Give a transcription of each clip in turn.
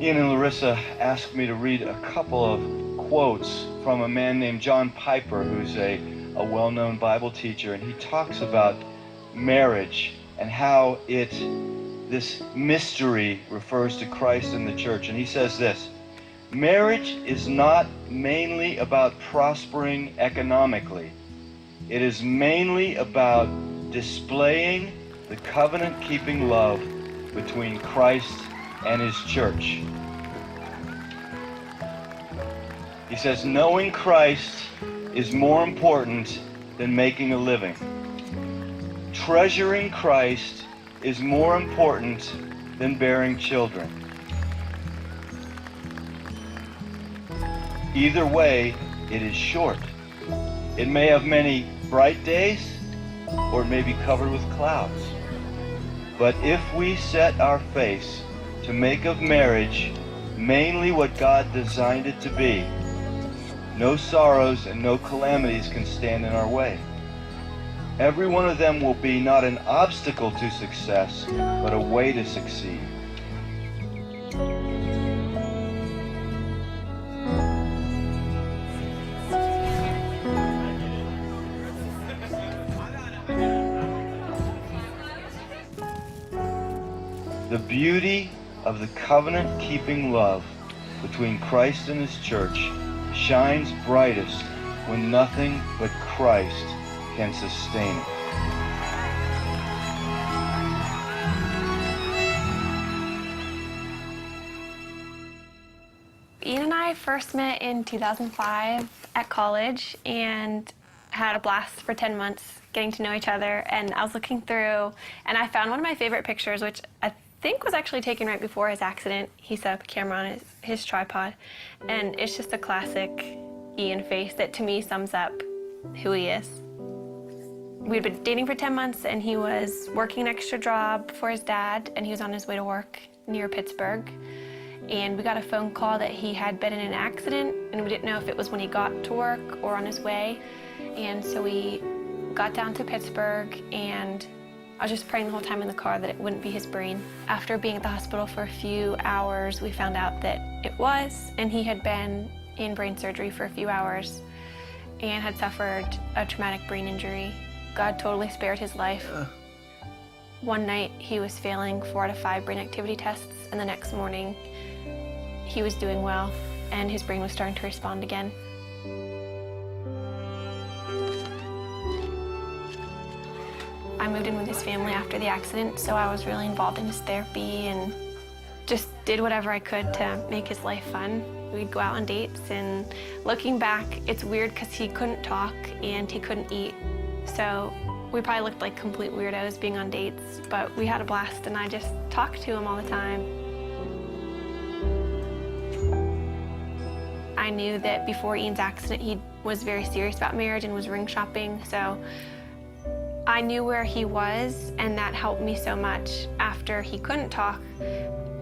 Ian and Larissa asked me to read a couple of quotes from a man named John Piper, who's a well-known Bible teacher, and he talks about marriage and how this mystery refers to Christ and the church. And he says this: marriage is not mainly about prospering economically. It is mainly about displaying the covenant-keeping love between Christ and his church. He says, knowing Christ is more important than making a living. Treasuring Christ is more important than bearing children. Either way, it is short. It may have many bright days, or it may be covered with clouds. But if we set our face to make of marriage mainly what God designed it to be, no sorrows and no calamities can stand in our way. Every one of them will be not an obstacle to success, but a way to succeed. The beauty of the covenant-keeping love between Christ and his church shines brightest when nothing but Christ can sustain it. Ian and I first met in 2005 at college and had a blast for 10 months getting to know each other. And I was looking through and I found one of my favorite pictures, which I think was actually taken right before his accident. He set up a camera on his tripod, and it's just a classic Ian face that to me sums up who he is. We'd been dating for 10 months and he was working an extra job for his dad, and he was on his way to work near Pittsburgh. And we got a phone call that he had been in an accident, and we didn't know if it was when he got to work or on his way. And so we got down to Pittsburgh, and I was just praying the whole time in the car that it wouldn't be his brain. After being at the hospital for a few hours, we found out that it was, and he had been in brain surgery for a few hours and had suffered a traumatic brain injury. God totally spared his life. One night he was failing 4 out of 5 brain activity tests, and the next morning he was doing well and his brain was starting to respond again. I moved in with his family after the accident, so I was really involved in his therapy and just did whatever I could to make his life fun. We'd go out on dates, and looking back, it's weird because he couldn't talk and he couldn't eat. So we probably looked like complete weirdos being on dates, but we had a blast, and I just talked to him all the time. I knew that before Ian's accident, he was very serious about marriage and was ring shopping, so I knew where he was, and that helped me so much. After he couldn't talk,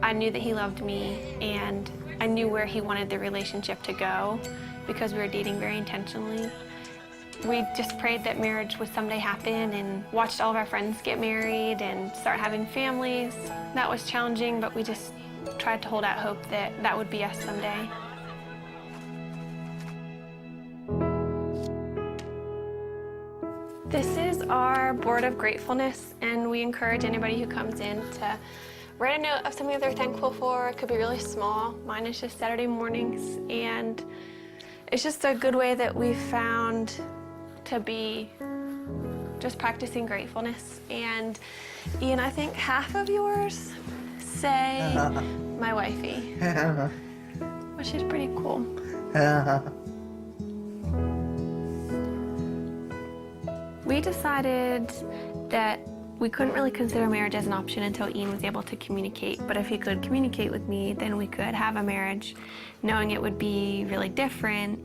I knew that he loved me, and I knew where he wanted the relationship to go because we were dating very intentionally. We just prayed that marriage would someday happen and watched all of our friends get married and start having families. That was challenging, but we just tried to hold out hope that that would be us someday. This is our board of gratefulness, and we encourage anybody who comes in to write a note of something that they're thankful for. It could be really small. Mine is just Saturday mornings, and it's just a good way that we've found to be just practicing gratefulness. And Ian, I think half of yours say my wifey, which is pretty cool. We decided that we couldn't really consider marriage as an option until Ian was able to communicate. But if he could communicate with me, then we could have a marriage, knowing it would be really different.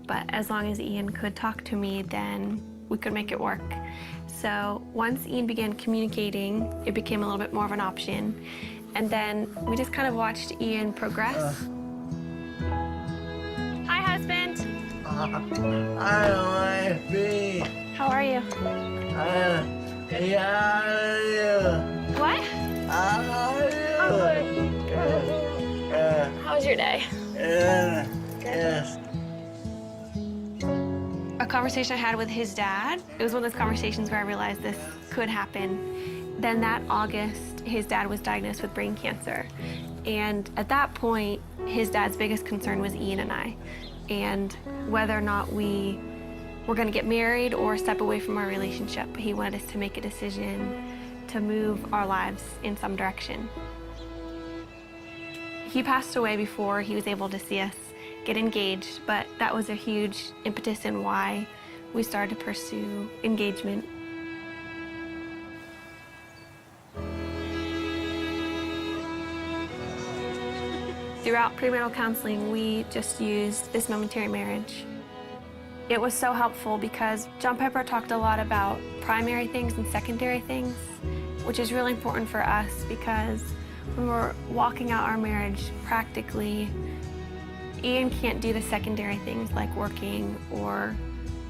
But as long as Ian could talk to me, then we could make it work. So once Ian began communicating, it became a little bit more of an option. And then we just kind of watched Ian progress. Hi, husband. Hi, wifey. How are you? Yeah, What? how are you? I'm good. How was your day? Yes. A conversation I had with his dad, it was one of those conversations where I realized this could happen. Then that August, his dad was diagnosed with brain cancer. And at that point, his dad's biggest concern was Ian and I, and whether or not we were going to get married or step away from our relationship. He wanted us to make a decision to move our lives in some direction. He passed away before he was able to see us get engaged, but that was a huge impetus in why we started to pursue engagement. Throughout premarital counseling, we just used this momentary marriage. It was so helpful because John Piper talked a lot about primary things and secondary things, which is really important for us because when we're walking out our marriage practically, Ian can't do the secondary things like working or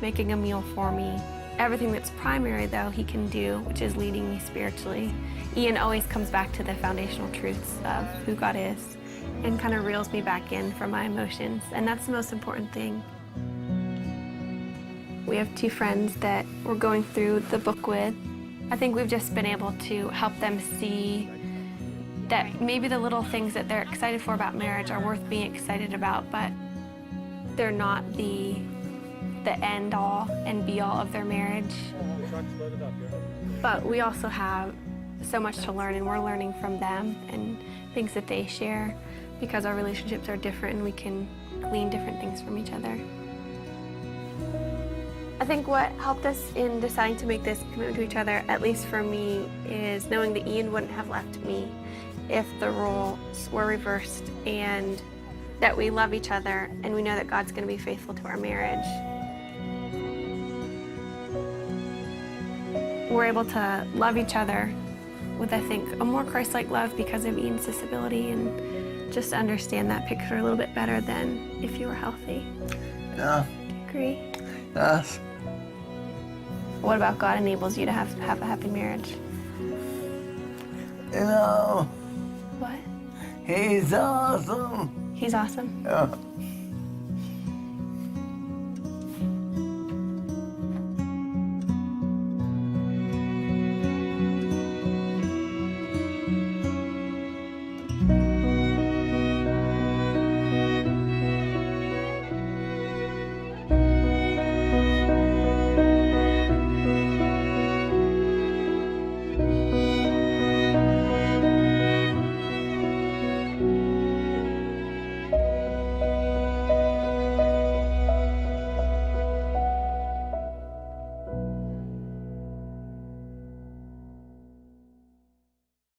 making a meal for me. Everything that's primary, though, he can do, which is leading me spiritually. Ian always comes back to the foundational truths of who God is and kind of reels me back in from my emotions, and that's the most important thing. We have two friends that we're going through the book with. I think we've just been able to help them see that maybe the little things that they're excited for about marriage are worth being excited about, but they're not the end all and be all of their marriage. But we also have so much to learn, and we're learning from them and things that they share because our relationships are different and we can glean different things from each other. I think what helped us in deciding to make this commitment to each other, at least for me, is knowing that Ian wouldn't have left me if the roles were reversed, and that we love each other and we know that God's going to be faithful to our marriage. We're able to love each other with, I think, a more Christ-like love because of Ian's disability, and just to understand that picture a little bit better than if you were healthy. Yeah. Do you agree? Yes. What about God enables you to have a happy marriage? You know, What? he's awesome. He's awesome. Yeah.